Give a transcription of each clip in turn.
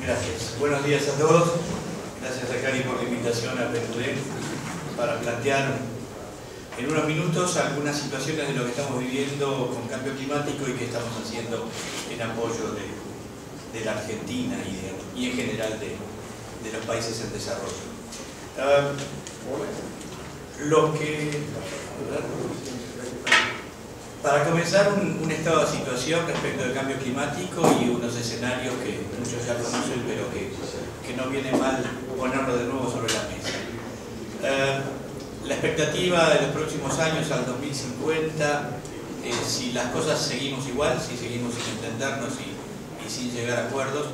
Gracias. Buenos días a todos. Gracias a Cari por la invitación a PNUD para plantear en unos minutos algunas situaciones de lo que estamos viviendo con cambio climático y que estamos haciendo en apoyo de la Argentina y en general de los países en desarrollo. Para comenzar, un estado de situación respecto del cambio climático y unos escenarios que muchos ya conocen, pero que no viene mal ponerlo de nuevo sobre la mesa. La expectativa de los próximos años al 2050, si las cosas seguimos igual, si seguimos sin entendernos y sin llegar a acuerdos,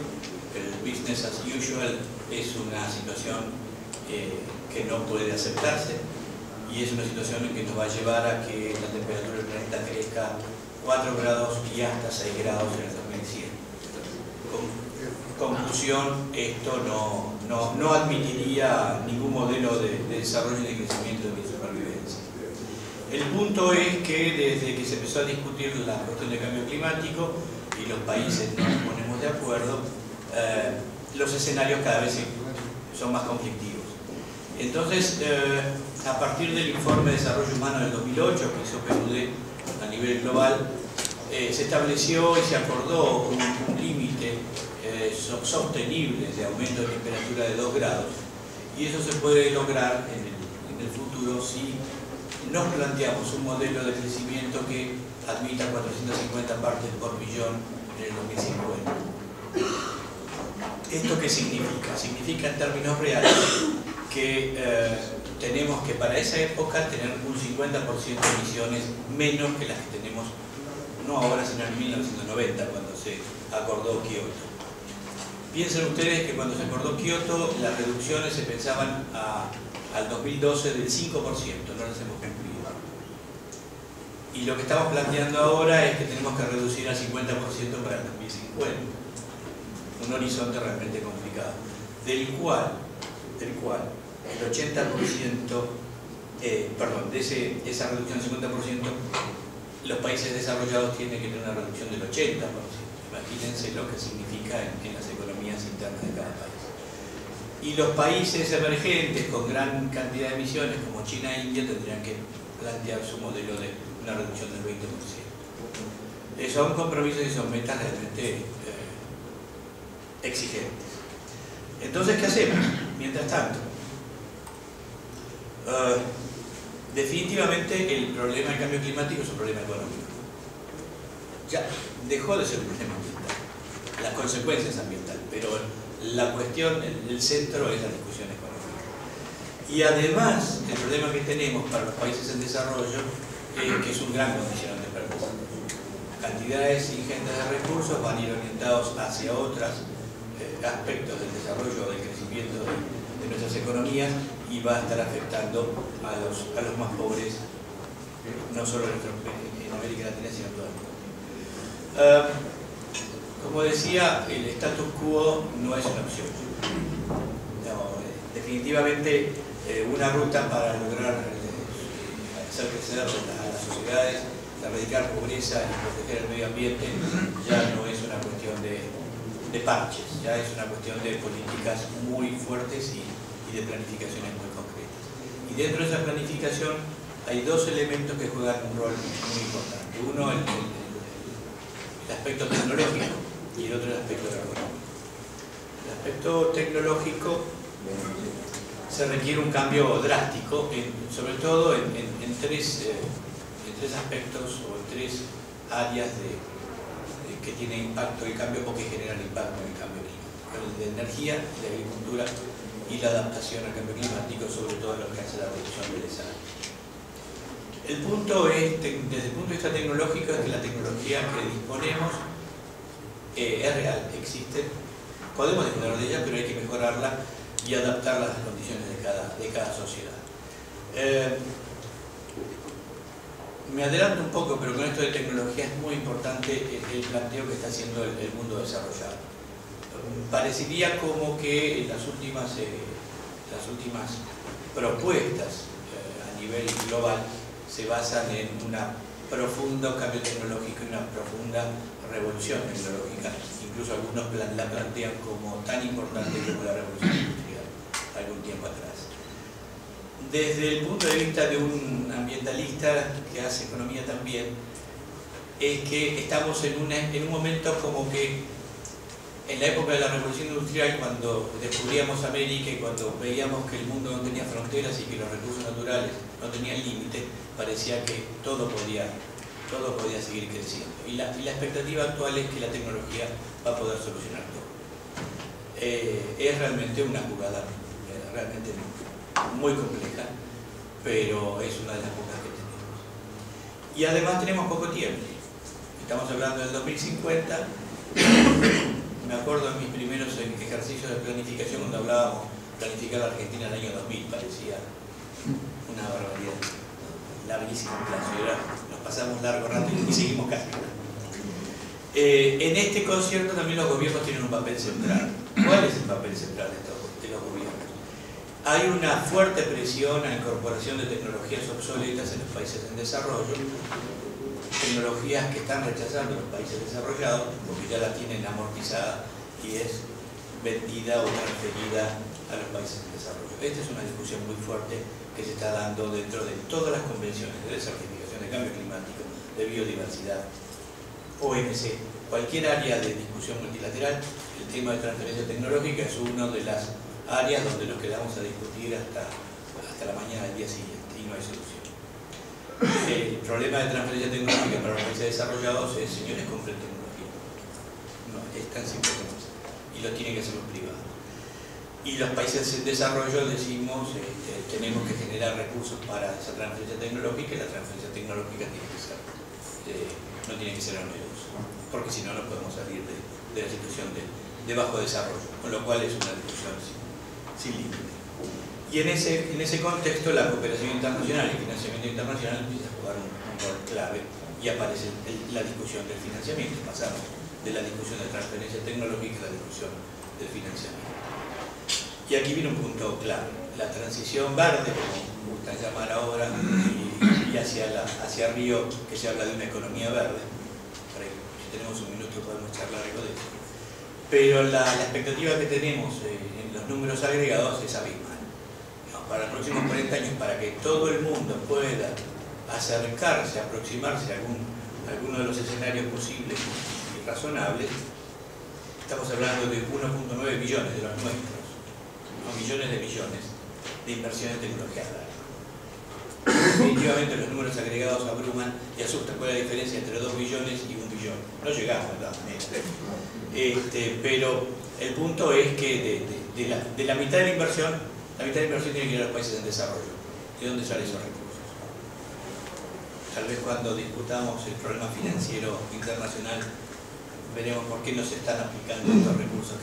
el business as usual es una situación que no puede aceptarse. Y es una situación en que nos va a llevar a que la temperatura del planeta crezca 4 grados y hasta 6 grados en el 2100. Conclusión, esto no admitiría ningún modelo de desarrollo y de crecimiento ni de supervivencia. El punto es que desde que se empezó a discutir la cuestión del cambio climático y los países no nos ponemos de acuerdo, los escenarios cada vez son más conflictivos. Entonces, a partir del informe de desarrollo humano del 2008 que hizo PNUD a nivel global, se estableció y se acordó un límite sostenible de aumento de temperatura de 2 grados, y eso se puede lograr en el futuro si nos planteamos un modelo de crecimiento que admita 450 partes por millón en el 2050. ¿Esto qué significa? Significa en términos reales que tenemos que para esa época tener un 50% de emisiones menos que las que tenemos, no ahora, sino en 1990, cuando se acordó Kioto. Piensen ustedes que cuando se acordó Kioto, las reducciones se pensaban al 2012 del 5%, no las hemos cumplido. Y lo que estamos planteando ahora es que tenemos que reducir al 50% para el 2050. Un horizonte realmente complicado, del cual el 80%, de esa reducción del 50%, los países desarrollados tienen que tener una reducción del 80%. Imagínense lo que significa en las economías internas de cada país. Y los países emergentes con gran cantidad de emisiones, como China e India, tendrían que plantear su modelo de una reducción del 20%. Son compromisos y son metas realmente exigentes. Entonces, ¿qué hacemos? Mientras tanto, definitivamente el problema del cambio climático es un problema económico. Ya dejó de ser un problema ambiental, las consecuencias ambientales, pero la cuestión, el centro es la discusión económica. Y además, el problema que tenemos para los países en desarrollo es que es un gran condicionante para el desarrollo. Cantidades ingentes de recursos van a ir orientados hacia otros aspectos del desarrollo o del crecimiento de nuestras economías, y va a estar afectando a los más pobres, no solo en América Latina, sino en todo el mundo. Como decía, el status quo no es una opción. No, definitivamente una ruta para lograr hacer crecer a las sociedades, erradicar pobreza y proteger el medio ambiente ya no es una cuestión de parches, ya es una cuestión de políticas muy fuertes y de planificaciones muy concretas. Y dentro de esa planificación hay dos elementos que juegan un rol muy importante. Uno, el aspecto tecnológico, y el otro, el aspecto económico. El aspecto tecnológico se requiere un cambio drástico, sobre todo en tres aspectos o en tres áreas que tienen impacto el cambio o que generan impacto en el cambio climático: el de energía, la agricultura y la adaptación al cambio climático, sobre todo en lo que hace la reducción del desastre. El punto es, desde el punto de vista tecnológico, es que la tecnología que disponemos es real, existe, podemos disponer de ella, pero hay que mejorarla y adaptarla a las condiciones de cada sociedad. Me adelanto un poco, pero con esto de tecnología es muy importante el planteo que está haciendo el mundo desarrollado. Parecería como que las últimas propuestas a nivel global se basan en una profundo cambio tecnológico y una profunda revolución tecnológica. Incluso algunos la plantean como tan importante como la revolución industrial algún tiempo atrás. Desde el punto de vista de un ambientalista que hace economía también, es que estamos en un momento como que en la época de la revolución industrial, cuando descubríamos América y cuando veíamos que el mundo no tenía fronteras y que los recursos naturales no tenían límite, parecía que todo podía seguir creciendo. Y la expectativa actual es que la tecnología va a poder solucionar todo. Es realmente una jugada realmente muy compleja, pero es una de las pocas que tenemos. Y además tenemos poco tiempo. Estamos hablando del 2050. Me acuerdo en mis primeros ejercicios de planificación cuando hablábamos de planificar la Argentina en el año 2000, parecía una barbaridad, larguísimo plazo, nos pasamos largo rato y seguimos casi. En este concierto también los gobiernos tienen un papel central. ¿Cuál es el papel central de los gobiernos? Hay una fuerte presión a la incorporación de tecnologías obsoletas en los países en desarrollo, tecnologías que están rechazando los países desarrollados porque ya la tienen amortizada y es vendida o transferida a los países en desarrollo. Esta es una discusión muy fuerte que se está dando dentro de todas las convenciones de desertificación, de cambio climático, de biodiversidad, OMC, cualquier área de discusión multilateral. El tema de transferencia tecnológica es una de las áreas donde nos quedamos a discutir hasta la mañana del día siguiente y no hay solución. El problema de transferencia tecnológica para los países desarrollados es, señores, compren tecnología. No, es tan simple como eso. Y lo tienen que hacer los privados. Y los países en desarrollo decimos, tenemos que generar recursos para esa transferencia tecnológica, y la transferencia tecnológica tiene que ser, no tiene que ser onerosa, porque si no, no podemos salir de la situación de bajo desarrollo, con lo cual es una discusión sin límite. Y en ese contexto la cooperación internacional y el financiamiento internacional empieza a jugar un rol clave y aparece la discusión del financiamiento. Pasamos de la discusión de transferencia tecnológica a la discusión del financiamiento. Y aquí viene un punto clave, la transición verde, como gustan llamar ahora, y hacia Río, que se habla de una economía verde. Si tenemos un minuto podemos charlar algo de eso. Pero la expectativa que tenemos en los números agregados es abismal. Para los próximos 40 años, para que todo el mundo pueda acercarse, aproximarse a alguno de los escenarios posibles y razonables, estamos hablando de 1.9 billones de los nuestros, no millones de millones de inversión en tecnología verde. Definitivamente los números agregados abruman y asustan. ¿Cuál es la diferencia entre 2 billones y 1 billón? No llegamos a la manera. Pero el punto es que de la mitad de la inversión tiene que ir a los países en desarrollo. ¿De dónde salen esos recursos? Tal vez cuando discutamos el problema financiero internacional veremos por qué no se están aplicando estos recursos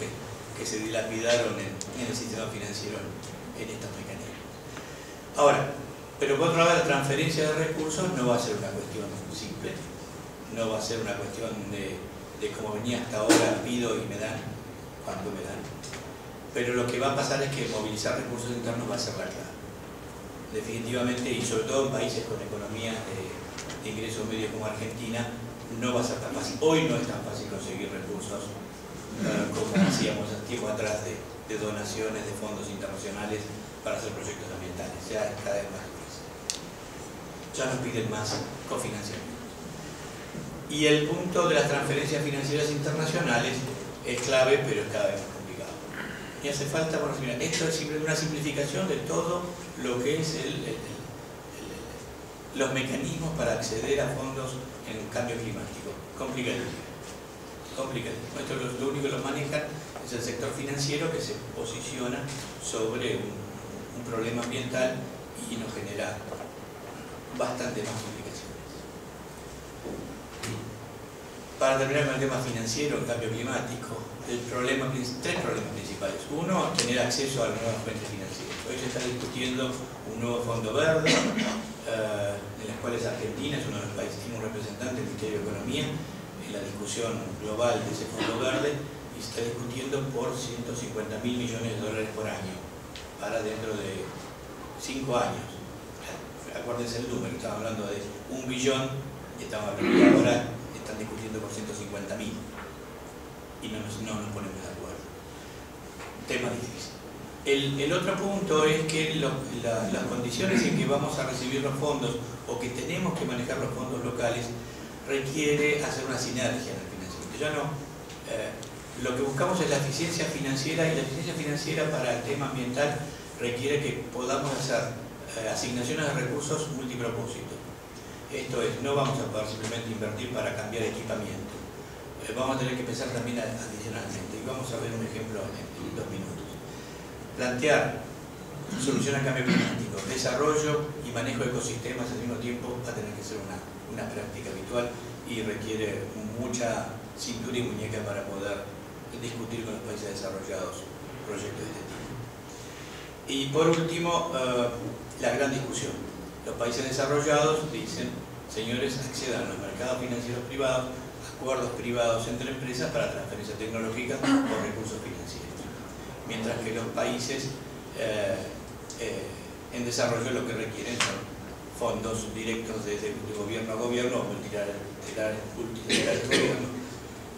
que se dilapidaron en el sistema financiero en estos mecanismos. Ahora, pero por otro lado, la transferencia de recursos no va a ser una cuestión simple, no va a ser una cuestión de como venía hasta ahora, pido y me dan cuando me dan. Pero lo que va a pasar es que movilizar recursos internos va a ser la clave. Definitivamente, y sobre todo en países con economías de ingresos medios como Argentina, no va a ser tan fácil. Hoy no es tan fácil conseguir recursos como hacíamos tiempo atrás de donaciones de fondos internacionales para hacer proyectos ambientales. Ya es cada vez más difícil. Ya nos piden más cofinanciamiento. Y el punto de las transferencias financieras internacionales es clave, pero es cada vez más complicado. Y hace falta, bueno, mira, esto es simplemente una simplificación de todo lo que es los mecanismos para acceder a fondos en cambio climático. Complicadísimo. Esto lo único que lo maneja es el sector financiero, que se posiciona sobre un problema ambiental y nos genera bastante más complicaciones. Para terminar con el tema financiero, el cambio climático, tres problemas principales. Uno, tener acceso a las nuevas fuentes financieras. Hoy se está discutiendo un nuevo fondo verde, en las cuales Argentina es uno de los países, tiene un representante del Ministerio de Economía en la discusión global de ese fondo verde, y se está discutiendo por 150.000 millones de dólares por año, para dentro de 5 años. Acuérdense el número, estamos hablando de 1 billón y estamos hablando que ahora están discutiendo por 150.000 y no nos ponemos de acuerdo. Tema difícil. El otro punto es que las condiciones en que vamos a recibir los fondos o que tenemos que manejar los fondos locales requiere hacer una sinergia en el financiamiento. Ya no, lo que buscamos es la eficiencia financiera, y la eficiencia financiera para el tema ambiental requiere que podamos hacer asignaciones de recursos multipropósitos. Esto es, no vamos a poder simplemente invertir para cambiar equipamiento. Vamos a tener que pensar también adicionalmente, y vamos a ver un ejemplo en 2 minutos. Plantear solución al cambio climático, desarrollo y manejo de ecosistemas al mismo tiempo va a tener que ser una práctica habitual y requiere mucha cintura y muñeca para poder discutir con los países desarrollados proyectos de este tipo. Y por último, la gran discusión. Los países desarrollados dicen, señores, accedan a los mercados financieros privados, acuerdos privados entre empresas para transferencia tecnológica o recursos financieros. Mientras que los países en desarrollo lo que requieren son fondos directos desde gobierno a gobierno o multilaterales gobierno,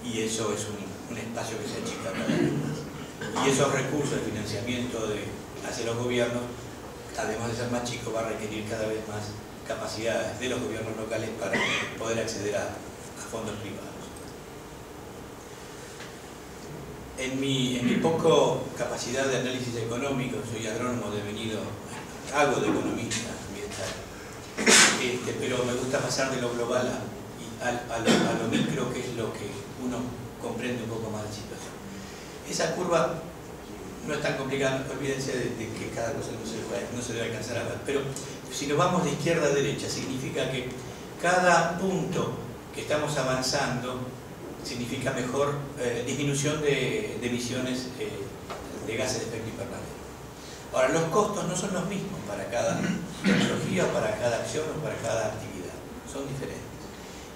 y eso es un espacio que se achica cada vez más. Y esos recursos de financiamiento hacia los gobiernos, además de ser más chicos, va a requerir cada vez más capacidades de los gobiernos locales para poder acceder a fondos privados. En mi poco capacidad de análisis económico, soy agrónomo devenido, hago de economista ambiental, pero me gusta pasar de lo global a lo micro, que es lo que uno comprende un poco más de situación. Esa curva no es tan complicada, olvídense de que cada cosa no se debe alcanzar a ver, pero si nos vamos de izquierda a derecha, significa que cada punto que estamos avanzando significa mejor disminución de emisiones de gases de efecto invernadero. Ahora, los costos no son los mismos para cada tecnología, o para cada acción o para cada actividad, son diferentes.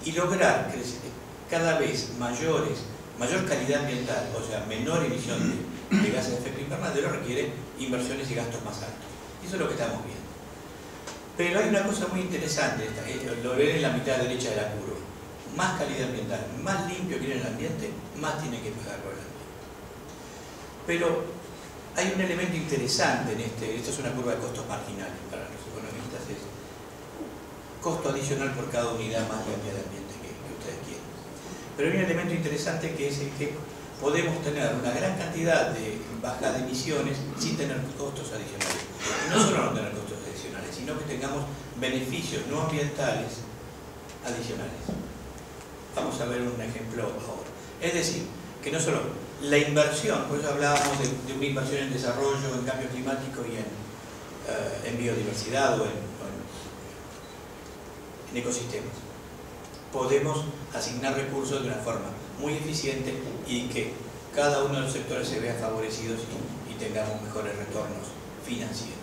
Y lograr cada vez mayor calidad ambiental, o sea, menor emisión de gases de efecto invernadero, requiere inversiones y gastos más altos. Eso es lo que estamos viendo. Pero hay una cosa muy interesante, lo ven en la mitad derecha de la curva. Más calidad ambiental, más limpio quiere el ambiente, más tiene que pagar por el ambiente. Pero hay un elemento interesante en esto es una curva de costos marginales para los economistas, es costo adicional por cada unidad más limpia de ambiente que ustedes quieren. Pero hay un elemento interesante que es el que podemos tener una gran cantidad de baja de emisiones sin tener costos adicionales. Y no solo no tener costos adicionales, sino que tengamos beneficios no ambientales adicionales. Vamos a ver un ejemplo ahora. Es decir, que no solo la inversión, por eso hablábamos de una inversión en desarrollo, en cambio climático y en biodiversidad o en ecosistemas. Podemos asignar recursos de una forma muy eficiente y que cada uno de los sectores se vea favorecidos y tengamos mejores retornos financieros.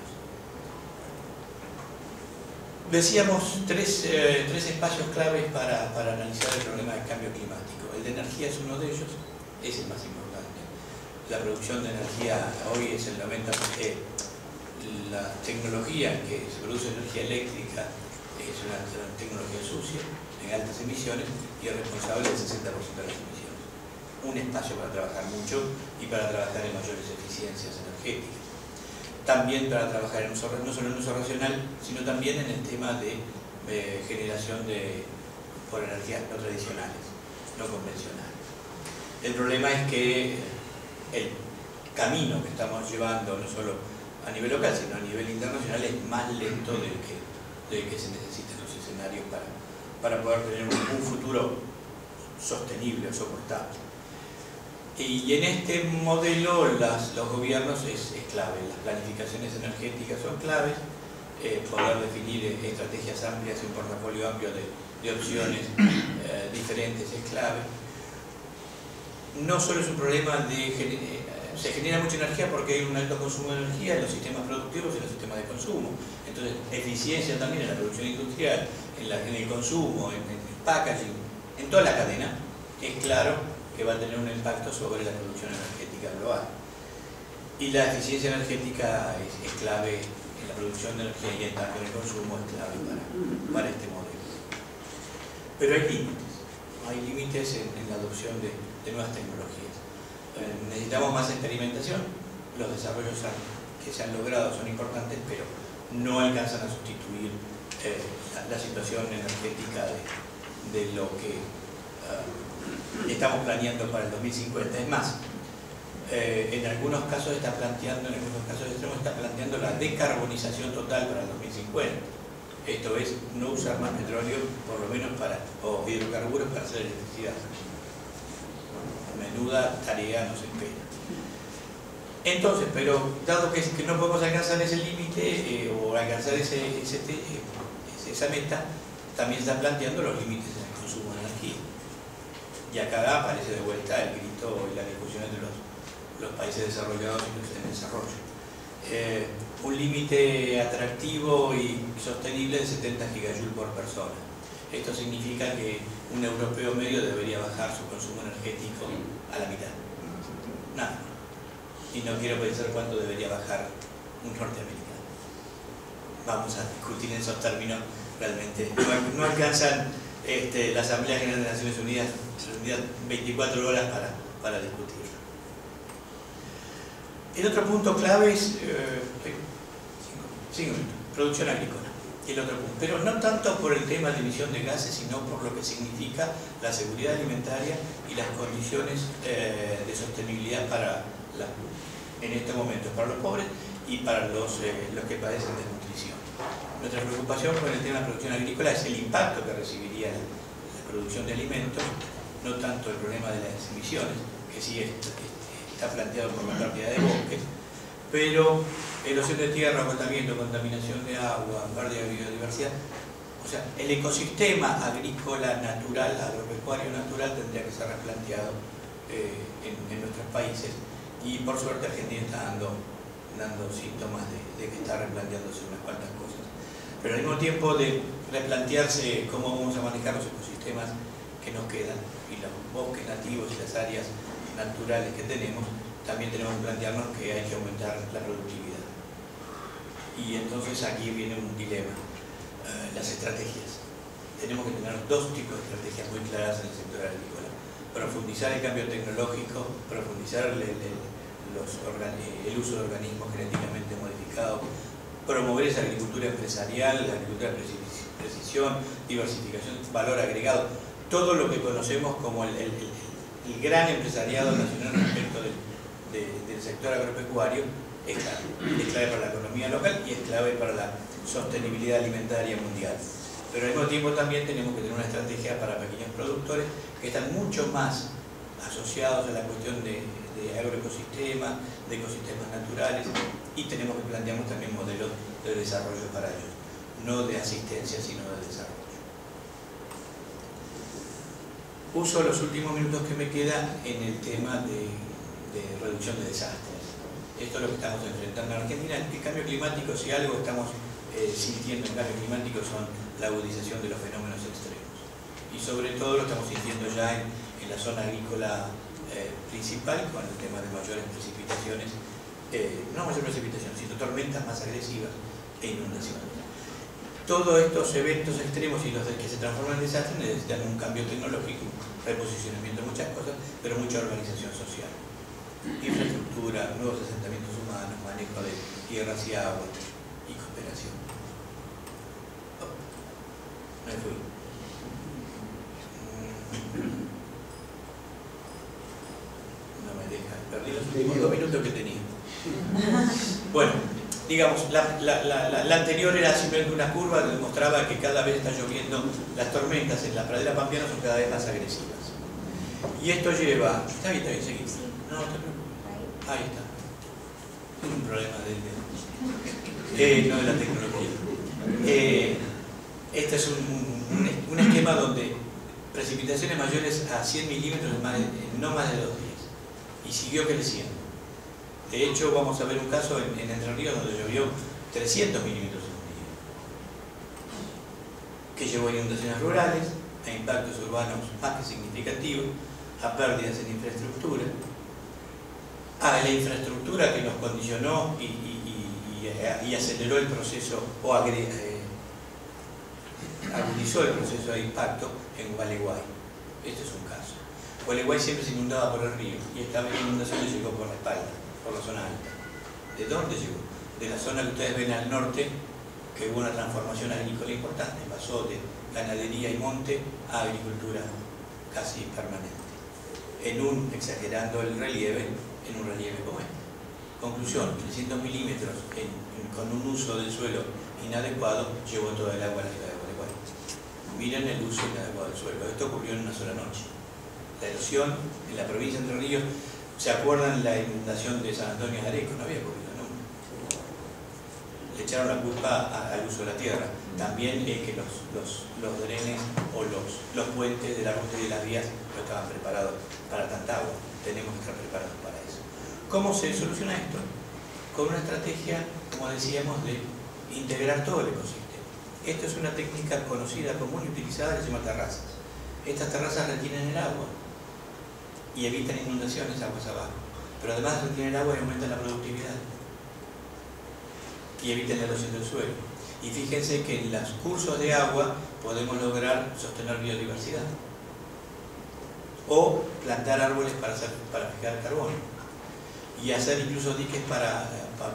Decíamos tres espacios claves para analizar el problema del cambio climático. El de energía es uno de ellos, es el más importante. La producción de energía hoy es el 90%. La tecnología en que se produce energía eléctrica es una tecnología sucia, en altas emisiones, y es responsable del 60% de las emisiones. Un espacio para trabajar mucho y para trabajar en mayores eficiencias energéticas. También para trabajar no solo en uso racional, sino también en el tema de generación por energías no tradicionales, no convencionales. El problema es que el camino que estamos llevando, no solo a nivel local, sino a nivel internacional, es más lento del que se necesitan los escenarios para poder tener un futuro sostenible o soportable. Y en este modelo los gobiernos es clave, las planificaciones energéticas son claves, poder definir estrategias amplias y un portafolio amplio de opciones diferentes es clave. No solo es un problema se genera mucha energía porque hay un alto consumo de energía en los sistemas productivos y en los sistemas de consumo. Entonces, eficiencia también en la producción industrial, en el consumo, en el packaging, en toda la cadena, es claro que va a tener un impacto sobre la producción energética global. Y la eficiencia energética es clave en la producción de energía y en el consumo, es clave para este modelo. Pero hay límites en la adopción de nuevas tecnologías. Necesitamos más experimentación, los desarrollos que se han logrado son importantes, pero no alcanzan a sustituir la situación energética de lo que estamos planeando para el 2050. Es más, en algunos casos extremos está planteando la decarbonización total para el 2050. Esto es, no usar más petróleo, por lo menos o hidrocarburos para hacer electricidad. Menuda tarea nos espera. Entonces, pero dado que no podemos alcanzar ese límite o alcanzar esa meta, también está planteando los límites en el consumo de energía. Y acá aparece de vuelta el grito y la discusión entre los países desarrollados y los en desarrollo. Un límite atractivo y sostenible de 70 gigajoules por persona. Esto significa que un europeo medio debería bajar su consumo energético a la mitad. Nada. Y no quiero pensar cuánto debería bajar un norteamericano. Vamos a discutir en esos términos realmente. No alcanzan la Asamblea General de Naciones Unidas 24 horas para discutirlo. El otro punto clave es producción agrícola. El otro punto, pero no tanto por el tema de emisión de gases, sino por lo que significa la seguridad alimentaria y las condiciones de sostenibilidad en este momento para los pobres y para los que padecen desnutrición. Nuestra preocupación con el tema de producción agrícola es el impacto que recibiría la producción de alimentos, no tanto el problema de las emisiones, que sí está planteado por la pérdida de bosques, pero erosión de tierra, agotamiento, contaminación de agua, pérdida de biodiversidad. O sea, el ecosistema agrícola natural, agropecuario natural, tendría que ser replanteado en nuestros países, y por suerte Argentina está dando síntomas de que está replanteándose unas cuantas cosas. Pero al mismo tiempo de replantearse cómo vamos a manejar los ecosistemas que nos quedan y los bosques nativos y las áreas naturales que tenemos, también tenemos que plantearnos que hay que aumentar la productividad. Y entonces aquí viene un dilema, las estrategias. Tenemos que tener dos tipos de estrategias muy claras en el sector agrícola. Profundizar el cambio tecnológico, profundizar el uso de organismos genéticamente modificados, promover esa agricultura empresarial, la agricultura de precisión, diversificación, valor agregado, todo lo que conocemos como el gran empresariado nacional respecto del sector agropecuario es clave para la economía local y es clave para la sostenibilidad alimentaria mundial. Pero al mismo tiempo también tenemos que tener una estrategia para pequeños productores que están mucho más asociados a la cuestión de agroecosistemas, de ecosistemas naturales, y tenemos que plantearnos también modelos de desarrollo para ellos, no de asistencia sino de desarrollo. Uso los últimos minutos que me quedan en el tema de reducción de desastres. Esto es lo que estamos enfrentando en Argentina. El cambio climático, si algo estamos sintiendo en cambio climático, son la agudización de los fenómenos extremos. Y sobre todo lo estamos sintiendo ya en la zona agrícola principal, con el tema de mayores precipitaciones, no mayores precipitaciones, sino tormentas más agresivas e inundaciones. Todos estos eventos extremos y los que se transforman en desastres necesitan un cambio tecnológico, reposicionamiento de muchas cosas, pero mucha organización social. Infraestructura, nuevos asentamientos humanos, manejo de tierras y aguas y cooperación. Me fui. No me deja, perdí los últimos 2 minutos que tenía. Bueno, digamos, la anterior era simplemente una curva que demostraba que cada vez está lloviendo, las tormentas en la pradera pampeana son cada vez más agresivas. Y esto lleva... Está bien, seguí. No, te preocupes. Ahí está. Es un problema no de la tecnología. Este es un esquema donde precipitaciones mayores a 100 milímetros en no más de 2 días. Y siguió creciendo. De hecho, vamos a ver un caso en Entre Ríos donde llovió 300 milímetros en un día, que llevó a inundaciones rurales, a impactos urbanos más que significativos, a pérdidas en infraestructura, a la infraestructura que nos condicionó y aceleró el proceso, o agudizó el proceso de impacto en Gualeguay. Este es un caso. Gualeguay siempre se inundaba por el río y esta vez la inundación llegó por la espalda, por la zona alta. ¿De dónde llegó? De la zona que ustedes ven al norte, que hubo una transformación agrícola importante, pasó de ganadería y monte a agricultura casi permanente, exagerando el relieve, en un relieve como este. Conclusión, 300 milímetros con un uso del suelo inadecuado llevó toda el agua a la ciudad de Gualeguay. Miren el uso inadecuado del suelo. Esto ocurrió en una sola noche. La erosión en la provincia de Entre Ríos, ¿se acuerdan la inundación de San Antonio de Areco? No había ocurrido nunca. Le echaron la culpa al uso de la tierra. También es que los drenes o los puentes de la ruta y de las vías no estaban preparados para tanta agua. Tenemos que estar preparados para eso. ¿Cómo se soluciona esto? Con una estrategia, como decíamos, de integrar todo el ecosistema. Esto es una técnica conocida, común y utilizada, que se llama terrazas. Estas terrazas retienen el agua y evitan inundaciones aguas abajo, pero además retienen el agua y aumentan la productividad y evitan la erosión del suelo. Y fíjense que en los cursos de agua podemos lograr sostener biodiversidad o plantar árboles para fijar carbono y hacer incluso diques para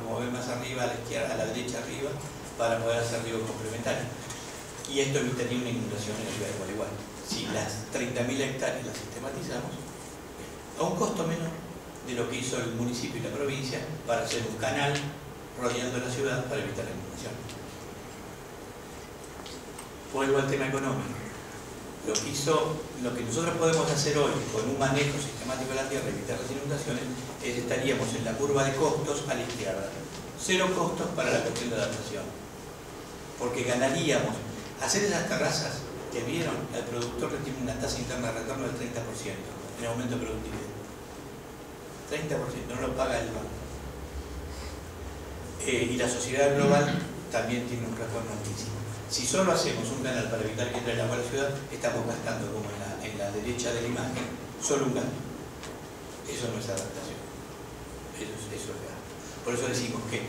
mover más arriba, a la izquierda, a la derecha arriba, para poder hacer riegos complementarios. Y esto evitaría una inundación en la ciudad de Gualeguay. Si las 30.000 hectáreas las sistematizamos, a un costo menor de lo que hizo el municipio y la provincia para hacer un canal rodeando la ciudad para evitar la inundación. Vuelvo al tema económico. Lo que nosotros podemos hacer hoy con un manejo sistemático de la tierra y evitar las inundaciones es estaríamos en la curva de costos a la izquierda. Cero costos para la cuestión de adaptación. Porque ganaríamos hacer esas terrazas que vieron, el productor retiene una tasa interna de retorno del 30% en aumento de productividad. 30%, no lo paga el banco. Y la sociedad global también tiene un retorno altísimo. Si solo hacemos un canal para evitar que entre el agua a la ciudad, estamos gastando, como en la derecha de la imagen, solo un gasto. Eso no es adaptación. Eso es gasto. Por eso decimos que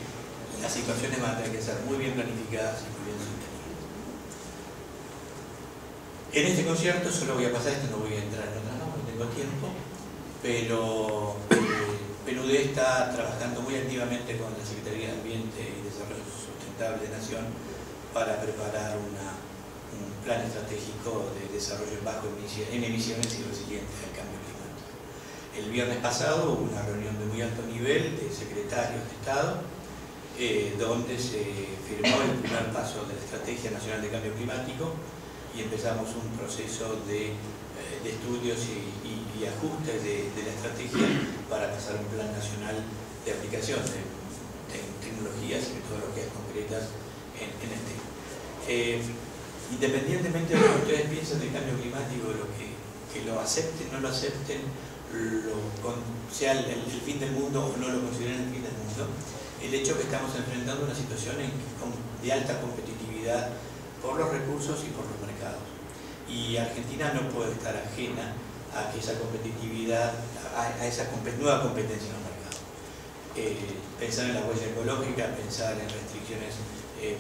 las situaciones van a tener que ser muy bien planificadas y muy bien sostenidas. En este concierto solo voy a pasar esto, no voy a entrar en otras, no tengo tiempo, pero PNUD está trabajando muy activamente con la Secretaría de Ambiente y Desarrollo Sustentable de Nación para preparar un plan estratégico de desarrollo bajo en emisiones y resilientes al cambio climático. El viernes pasado hubo una reunión de muy alto nivel de secretarios de Estado donde se firmó el primer paso de la Estrategia Nacional de Cambio Climático y empezamos un proceso de estudios y ajustes de la estrategia para pasar a un plan nacional de aplicación de tecnologías y metodologías concretas en el tema. Independientemente de lo que ustedes piensen del cambio climático, que lo acepten, no lo acepten, sea el fin del mundo o no lo consideren el fin del mundo, el hecho que estamos enfrentando una situación de alta competitividad por los recursos y por los mercados. Y Argentina no puede estar ajena a que esa competitividad, a esa nueva competencia en los mercados. Pensar en la huella ecológica, pensar en restricciones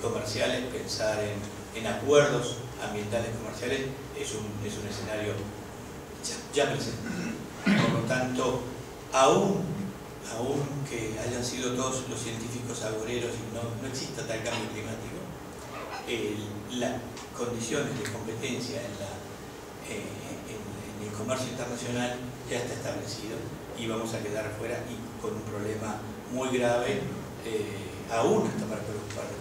comerciales, pensar en acuerdos ambientales comerciales es un escenario ya presente. Por lo tanto, aún que hayan sido todos los científicos agoreros y no exista tal cambio climático, las condiciones de competencia en el comercio internacional ya está establecido y vamos a quedar fuera y con un problema muy grave aún hasta para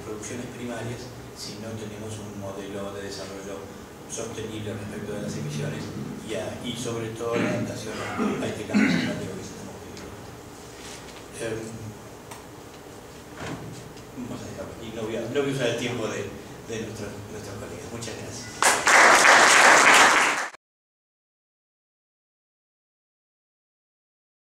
producciones primarias si no tenemos un modelo de desarrollo sostenible respecto de las emisiones y sobre todo la adaptación a este cambio climático que estamos viviendo. Vamos a dejarlo aquí, no voy a usar el tiempo de nuestros colegas. Muchas gracias.